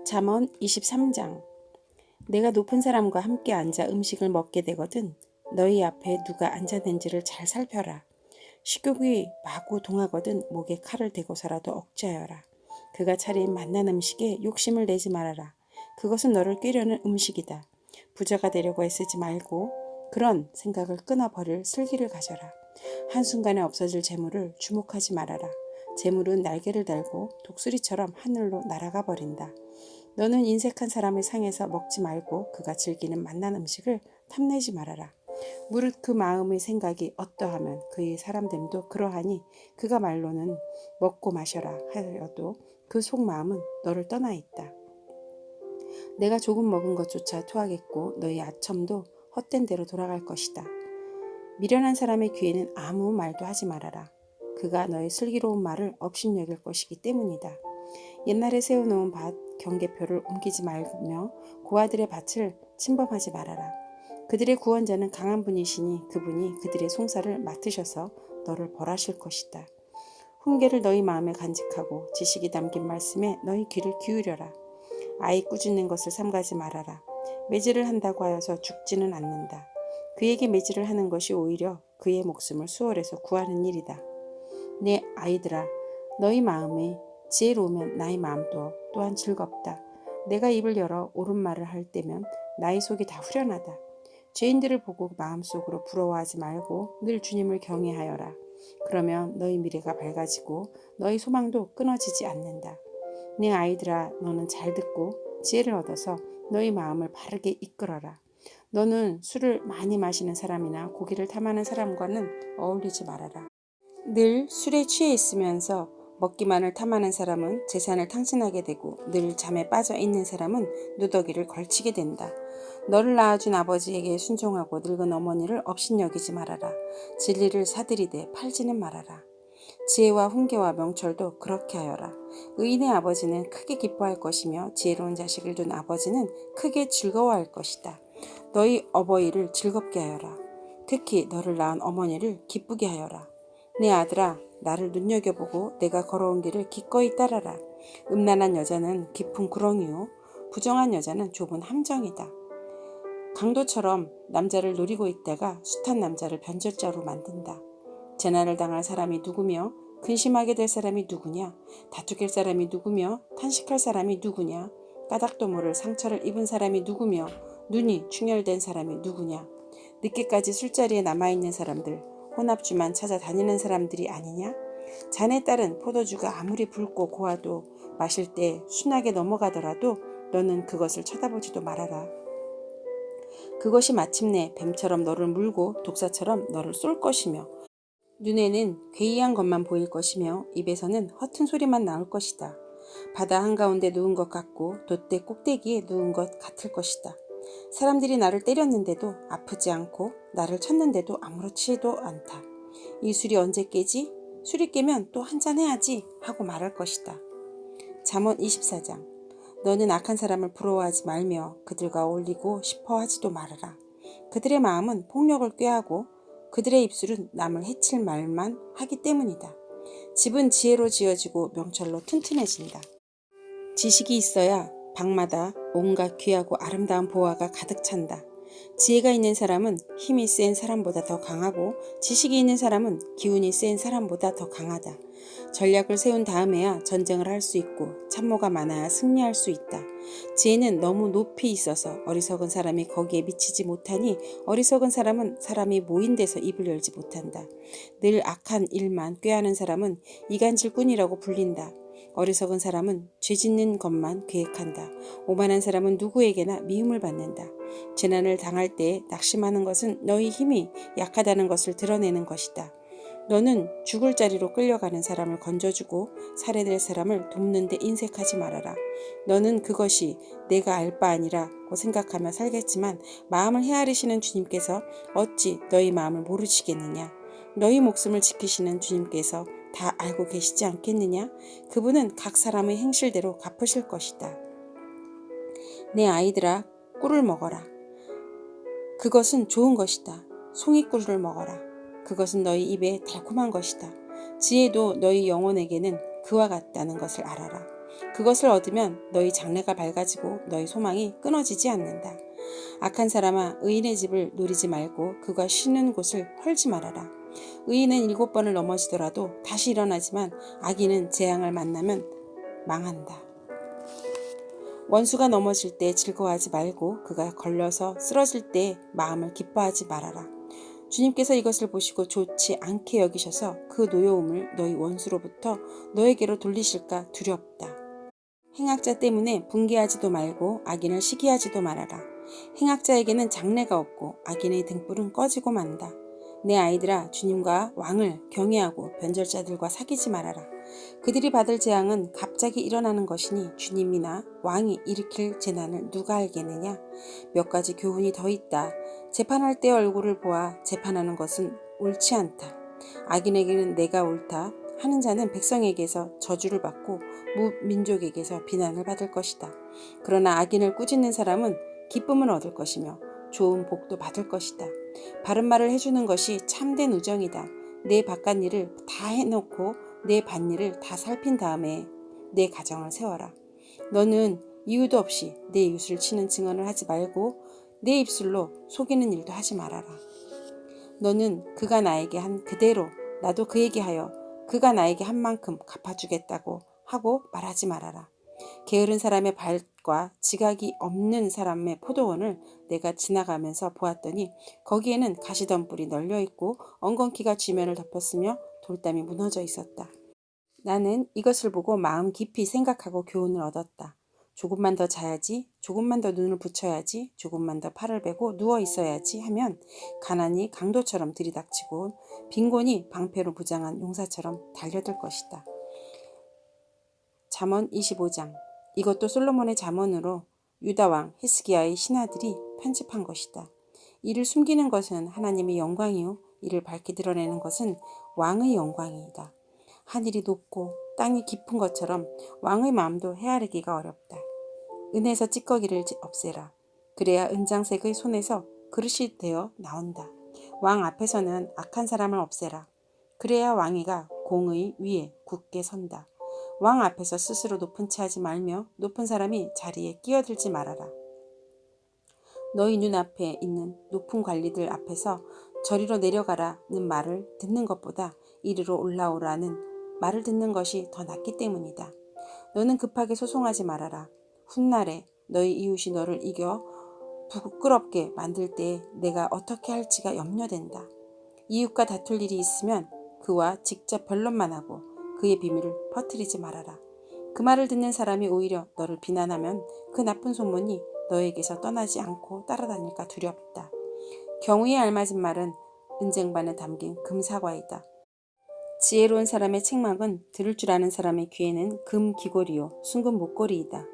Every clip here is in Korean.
잠언 23장. 내가 높은 사람과 함께 앉아 음식을 먹게 되거든 너희 앞에 누가 앉았는지를 잘 살펴라. 식욕이 마구 동하거든 목에 칼을 대고서라도 억제하여라. 그가 차린 맛난 음식에 욕심을 내지 말아라. 그것은 너를 꾀려는 음식이다. 부자가 되려고 애쓰지 말고 그런 생각을 끊어버릴 슬기를 가져라. 한순간에 없어질 재물을 주목하지 말아라. 재물은 날개를 달고 독수리처럼 하늘로 날아가 버린다. 너는 인색한 사람의 상에서 먹지 말고 그가 즐기는 맛난 음식을 탐내지 말아라. 무릇 그 마음의 생각이 어떠하면 그의 사람됨도 그러하니 그가 말로는 먹고 마셔라 하여도 그 속마음은 너를 떠나 있다. 내가 조금 먹은 것조차 토하겠고 너희 아첨도 헛된 대로 돌아갈 것이다. 미련한 사람의 귀에는 아무 말도 하지 말아라. 그가 너의 슬기로운 말을 업신여길 것이기 때문이다. 옛날에 세워놓은 밭 경계표를 옮기지 말며 고아들의 밭을 침범하지 말아라. 그들의 구원자는 강한 분이시니 그분이 그들의 송사를 맡으셔서 너를 벌하실 것이다. 훈계를 너희 마음에 간직하고 지식이 담긴 말씀에 너희 귀를 기울여라. 아이 꾸짖는 것을 삼가지 말아라. 매질을 한다고 하여서 죽지는 않는다. 그에게 매질을 하는 것이 오히려 그의 목숨을 수월해서 구하는 일이다. 내 아이들아, 너희 마음에 지혜로우면 나의 마음도 또한 즐겁다. 내가 입을 열어 옳은 말을 할 때면 나의 속이 다 후련하다. 죄인들을 보고 마음속으로 부러워하지 말고 늘 주님을 경외하여라. 그러면 너희 미래가 밝아지고 너희 소망도 끊어지지 않는다. 내 아이들아, 너는 잘 듣고 지혜를 얻어서 너희 마음을 바르게 이끌어라. 너는 술을 많이 마시는 사람이나 고기를 탐하는 사람과는 어울리지 말아라. 늘 술에 취해 있으면서 먹기만을 탐하는 사람은 재산을 탕진하게 되고 늘 잠에 빠져 있는 사람은 누더기를 걸치게 된다. 너를 낳아준 아버지에게 순종하고 늙은 어머니를 업신여기지 말아라. 진리를 사들이되 팔지는 말아라. 지혜와 훈계와 명철도 그렇게 하여라. 의인의 아버지는 크게 기뻐할 것이며 지혜로운 자식을 둔 아버지는 크게 즐거워할 것이다. 너희 어버이를 즐겁게 하여라. 특히 너를 낳은 어머니를 기쁘게 하여라. 내 아들아, 나를 눈여겨보고 내가 걸어온 길을 기꺼이 따라라. 음란한 여자는 깊은 구렁이요 부정한 여자는 좁은 함정이다. 강도처럼 남자를 노리고 있다가 숱한 남자를 변절자로 만든다. 재난을 당할 사람이 누구며 근심하게 될 사람이 누구냐? 다투길 사람이 누구며 탄식할 사람이 누구냐? 까닭도 모를 상처를 입은 사람이 누구며 눈이 충혈된 사람이 누구냐? 늦게까지 술자리에 남아있는 사람들, 혼합주만 찾아다니는 사람들이 아니냐? 자네 딸은 포도주가 아무리 붉고 고와도 마실 때 순하게 넘어가더라도 너는 그것을 쳐다보지도 말아라. 그것이 마침내 뱀처럼 너를 물고 독사처럼 너를 쏠 것이며 눈에는 괴이한 것만 보일 것이며 입에서는 허튼 소리만 나올 것이다. 바다 한가운데 누운 것 같고 돛대 꼭대기에 누운 것 같을 것이다. 사람들이 나를 때렸는데도 아프지 않고 나를 쳤는데도 아무렇지도 않다. 이 술이 언제 깨지? 술이 깨면 또 한잔 해야지 하고 말할 것이다. 잠언 24장. 너는 악한 사람을 부러워하지 말며 그들과 어울리고 싶어 하지도 말아라. 그들의 마음은 폭력을 꾀하고 그들의 입술은 남을 해칠 말만 하기 때문이다. 집은 지혜로 지어지고 명철로 튼튼해진다. 지식이 있어야 방마다 온갖 귀하고 아름다운 보화가 가득 찬다. 지혜가 있는 사람은 힘이 센 사람보다 더 강하고 지식이 있는 사람은 기운이 센 사람보다 더 강하다. 전략을 세운 다음에야 전쟁을 할 수 있고 참모가 많아야 승리할 수 있다. 지혜는 너무 높이 있어서 어리석은 사람이 거기에 미치지 못하니 어리석은 사람은 사람이 모인 데서 입을 열지 못한다. 늘 악한 일만 꾀하는 사람은 이간질꾼이라고 불린다. 어리석은 사람은 죄 짓는 것만 계획한다. 오만한 사람은 누구에게나 미움을 받는다. 재난을 당할 때 낙심하는 것은 너희 힘이 약하다는 것을 드러내는 것이다. 너는 죽을 자리로 끌려가는 사람을 건져주고 살해될 사람을 돕는 데 인색하지 말아라. 너는 그것이 내가 알 바 아니라고 생각하며 살겠지만 마음을 헤아리시는 주님께서 어찌 너희 마음을 모르시겠느냐? 너희 목숨을 지키시는 주님께서 다 알고 계시지 않겠느냐? 그분은 각 사람의 행실대로 갚으실 것이다. 내 아이들아, 꿀을 먹어라. 그것은 좋은 것이다. 송이꿀을 먹어라. 그것은 너희 입에 달콤한 것이다. 지혜도 너희 영혼에게는 그와 같다는 것을 알아라. 그것을 얻으면 너희 장래가 밝아지고 너희 소망이 끊어지지 않는다. 악한 사람아, 의인의 집을 노리지 말고 그가 쉬는 곳을 헐지 말아라. 의인은 7번을 넘어지더라도 다시 일어나지만 악인은 재앙을 만나면 망한다. 원수가 넘어질 때 즐거워하지 말고 그가 걸려서 쓰러질 때 마음을 기뻐하지 말아라. 주님께서 이것을 보시고 좋지 않게 여기셔서 그 노여움을 너희 원수로부터 너에게로 돌리실까 두렵다. 행악자 때문에 분개하지도 말고 악인을 시기하지도 말아라. 행악자에게는 장래가 없고 악인의 등불은 꺼지고 만다. 내 아이들아, 주님과 왕을 경외하고 변절자들과 사귀지 말아라. 그들이 받을 재앙은 갑자기 일어나는 것이니 주님이나 왕이 일으킬 재난을 누가 알겠느냐? 몇 가지 교훈이 더 있다. 재판할 때 얼굴을 보아 재판하는 것은 옳지 않다. 악인에게는 내가 옳다 하는 자는 백성에게서 저주를 받고 민족에게서 비난을 받을 것이다. 그러나 악인을 꾸짖는 사람은 기쁨을 얻을 것이며 좋은 복도 받을 것이다. 바른 말을 해주는 것이 참된 우정이다. 내 바깥 일을 다 해놓고 내 밭일을 다 살핀 다음에 내 가정을 세워라. 너는 이유도 없이 내 이웃을 치는 증언을 하지 말고 내 입술로 속이는 일도 하지 말아라. 너는 그가 나에게 한 그대로 나도 그에게 하여 그가 나에게 한 만큼 갚아주겠다고 하고 말하지 말아라. 게으른 사람의 밭과 지각이 없는 사람의 포도원을 내가 지나가면서 보았더니 거기에는 가시덤불이 널려있고 엉겅퀴가 지면을 덮었으며 돌담이 무너져 있었다. 나는 이것을 보고 마음 깊이 생각하고 교훈을 얻었다. 조금만 더 자야지, 조금만 더 눈을 붙여야지, 조금만 더 팔을 베고 누워 있어야지 하면 가난이 강도처럼 들이닥치고 빈곤이 방패로 무장한 용사처럼 달려들 것이다. 잠언 25장. 이것도 솔로몬의 잠언으로 유다왕 히스기야의 신하들이 편집한 것이다. 이를 숨기는 것은 하나님의 영광이요 이를 밝히 드러내는 것은 왕의 영광이다. 하늘이 높고 땅이 깊은 것처럼 왕의 마음도 헤아리기가 어렵다. 은에서 찌꺼기를 없애라. 그래야 은장색의 손에서 그릇이 되어 나온다. 왕 앞에서는 악한 사람을 없애라. 그래야 왕위가 공의 위에 굳게 선다. 왕 앞에서 스스로 높은 채 하지 말며 높은 사람이 자리에 끼어들지 말아라. 너희 눈앞에 있는 높은 관리들 앞에서 저리로 내려가라는 말을 듣는 것보다 이리로 올라오라는 말을 듣는 것이 더 낫기 때문이다. 너는 급하게 소송하지 말아라. 훗날에 너희 이웃이 너를 이겨 부끄럽게 만들 때에 내가 어떻게 할지가 염려된다. 이웃과 다툴 일이 있으면 그와 직접 변론만 하고 그의 비밀을 퍼뜨리지 말아라. 그 말을 듣는 사람이 오히려 너를 비난하면 그 나쁜 소문이 너에게서 떠나지 않고 따라다닐까 두렵다. 경우에 알맞은 말은 은쟁반에 담긴 금사과이다. 지혜로운 사람의 책망은 들을 줄 아는 사람의 귀에는 금 귀걸이요 순금 목걸이이다.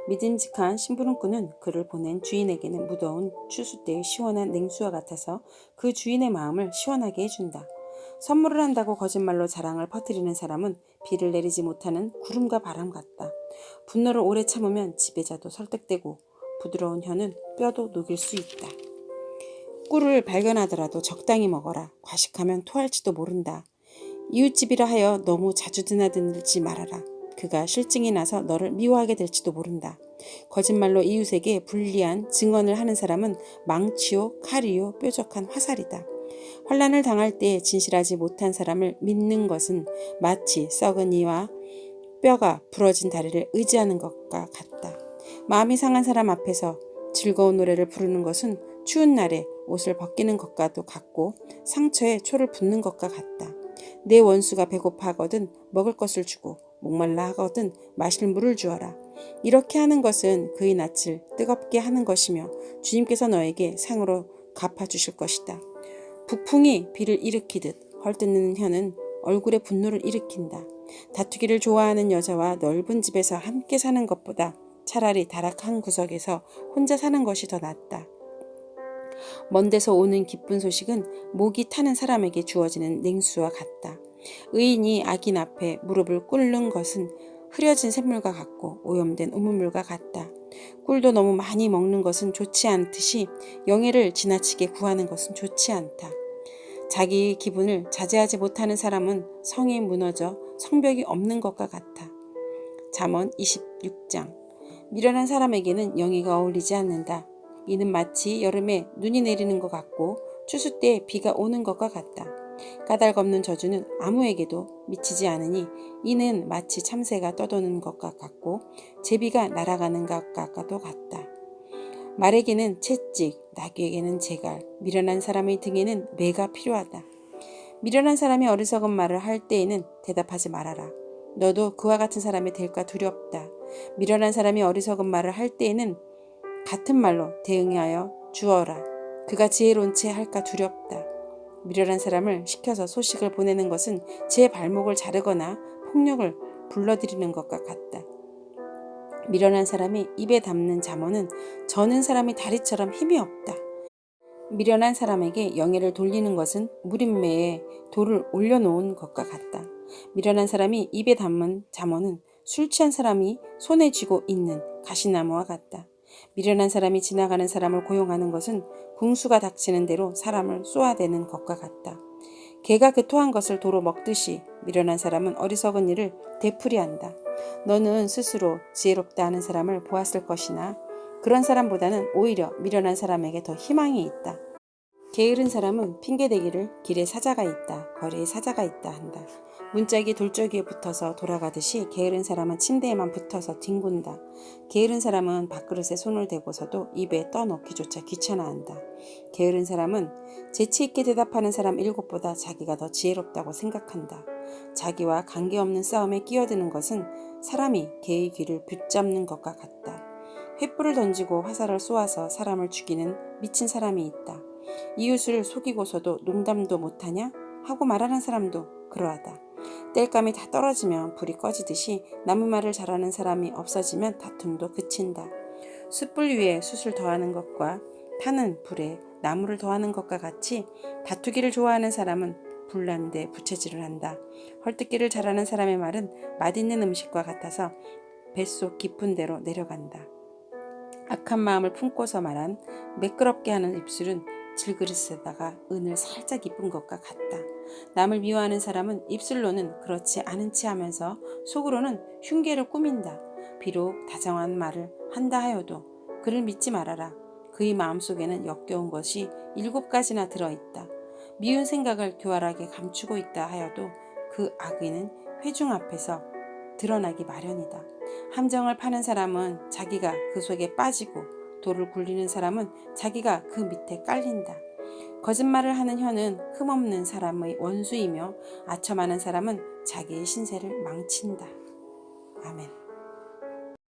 믿음직한 심부름꾼은 그를 보낸 주인에게는 무더운 추수 때의 시원한 냉수와 같아서 그 주인의 마음을 시원하게 해준다. 선물을 한다고 거짓말로 자랑을 퍼뜨리는 사람은 비를 내리지 못하는 구름과 바람 같다. 분노를 오래 참으면 지배자도 설득되고 부드러운 혀는 뼈도 녹일 수 있다. 꿀을 발견하더라도 적당히 먹어라. 과식하면 토할지도 모른다. 이웃집이라 하여 너무 자주 드나들지 말아라. 그가 실증이 나서 너를 미워하게 될지도 모른다. 거짓말로 이웃에게 불리한 증언을 하는 사람은 망치요 칼이요 뾰족한 화살이다. 환난을 당할 때 진실하지 못한 사람을 믿는 것은 마치 썩은 이와 뼈가 부러진 다리를 의지하는 것과 같다. 마음이 상한 사람 앞에서 즐거운 노래를 부르는 것은 추운 날에 옷을 벗기는 것과도 같고 상처에 초를 붓는 것과 같다. 내 원수가 배고파하거든 먹을 것을 주고 목말라 하거든 마실 물을 주어라. 이렇게 하는 것은 그의 낯을 뜨겁게 하는 것이며 주님께서 너에게 상으로 갚아주실 것이다. 북풍이 비를 일으키듯 헐뜯는 혀는 얼굴에 분노를 일으킨다. 다투기를 좋아하는 여자와 넓은 집에서 함께 사는 것보다 차라리 다락한 구석에서 혼자 사는 것이 더 낫다. 먼 데서 오는 기쁜 소식은 목이 타는 사람에게 주어지는 냉수와 같다. 의인이 악인 앞에 무릎을 꿇는 것은 흐려진 샘물과 같고 오염된 우물물과 같다. 꿀도 너무 많이 먹는 것은 좋지 않듯이 영예를 지나치게 구하는 것은 좋지 않다. 자기 기분을 자제하지 못하는 사람은 성이 무너져 성벽이 없는 것과 같아. 잠언 26장. 미련한 사람에게는 영예가 어울리지 않는다. 이는 마치 여름에 눈이 내리는 것 같고 추수 때 비가 오는 것과 같다. 까닭없는 저주는 아무에게도 미치지 않으니 이는 마치 참새가 떠도는 것과 같고 제비가 날아가는 것과도 같다. 말에게는 채찍, 나귀에게는 재갈, 미련한 사람의 등에는 매가 필요하다. 미련한 사람이 어리석은 말을 할 때에는 대답하지 말아라. 너도 그와 같은 사람이 될까 두렵다. 미련한 사람이 어리석은 말을 할 때에는 같은 말로 대응하여 주어라. 그가 지혜로운 채 할까 두렵다. 미련한 사람을 시켜서 소식을 보내는 것은 제 발목을 자르거나 폭력을 불러들이는 것과 같다. 미련한 사람이 입에 담는 잠언은 저는 사람이 다리처럼 힘이 없다. 미련한 사람에게 영예를 돌리는 것은 무림매에 돌을 올려놓은 것과 같다. 미련한 사람이 입에 담은 잠언은 술 취한 사람이 손에 쥐고 있는 가시나무와 같다. 미련한 사람이 지나가는 사람을 고용하는 것은 궁수가 닥치는 대로 사람을 쏘아대는 것과 같다. 개가 그 토한 것을 도로 먹듯이 미련한 사람은 어리석은 일을 되풀이한다. 너는 스스로 지혜롭다 하는 사람을 보았을 것이나 그런 사람보다는 오히려 미련한 사람에게 더 희망이 있다. 게으른 사람은 핑계대기를 길에 사자가 있다, 거리에 사자가 있다 한다. 문짝이 돌적이에 붙어서 돌아가듯이 게으른 사람은 침대에만 붙어서 뒹군다. 게으른 사람은 밥그릇에 손을 대고서도 입에 떠넣기조차 귀찮아한다. 게으른 사람은 재치있게 대답하는 사람 7보다 자기가 더 지혜롭다고 생각한다. 자기와 관계없는 싸움에 끼어드는 것은 사람이 개의 귀를 붙잡는 것과 같다. 횃불을 던지고 화살을 쏘아서 사람을 죽이는 미친 사람이 있다. 이웃을 속이고서도 농담도 못하냐? 하고 말하는 사람도 그러하다. 땔감이 다 떨어지면 불이 꺼지듯이 나무말을 잘하는 사람이 없어지면 다툼도 그친다. 숯불 위에 숯을 더하는 것과 타는 불에 나무를 더하는 것과 같이 다투기를 좋아하는 사람은 불난데 부채질을 한다. 헐뜯기를 잘하는 사람의 말은 맛있는 음식과 같아서 뱃속 깊은 데로 내려간다. 악한 마음을 품고서 말한 매끄럽게 하는 입술은 질그릇에다가 은을 살짝 입은 것과 같다. 남을 미워하는 사람은 입술로는 그렇지 않은 체 하면서 속으로는 흉계를 꾸민다. 비록 다정한 말을 한다 하여도 그를 믿지 말아라. 그의 마음속에는 역겨운 것이 7가지나 들어있다. 미운 생각을 교활하게 감추고 있다 하여도 그 악의는 회중 앞에서 드러나기 마련이다. 함정을 파는 사람은 자기가 그 속에 빠지고 돌을 굴리는 사람은 자기가 그 밑에 깔린다. 거짓말을 하는 혀는 흠없는 사람의 원수이며 아첨하는 사람은 자기의 신세를 망친다. 아멘.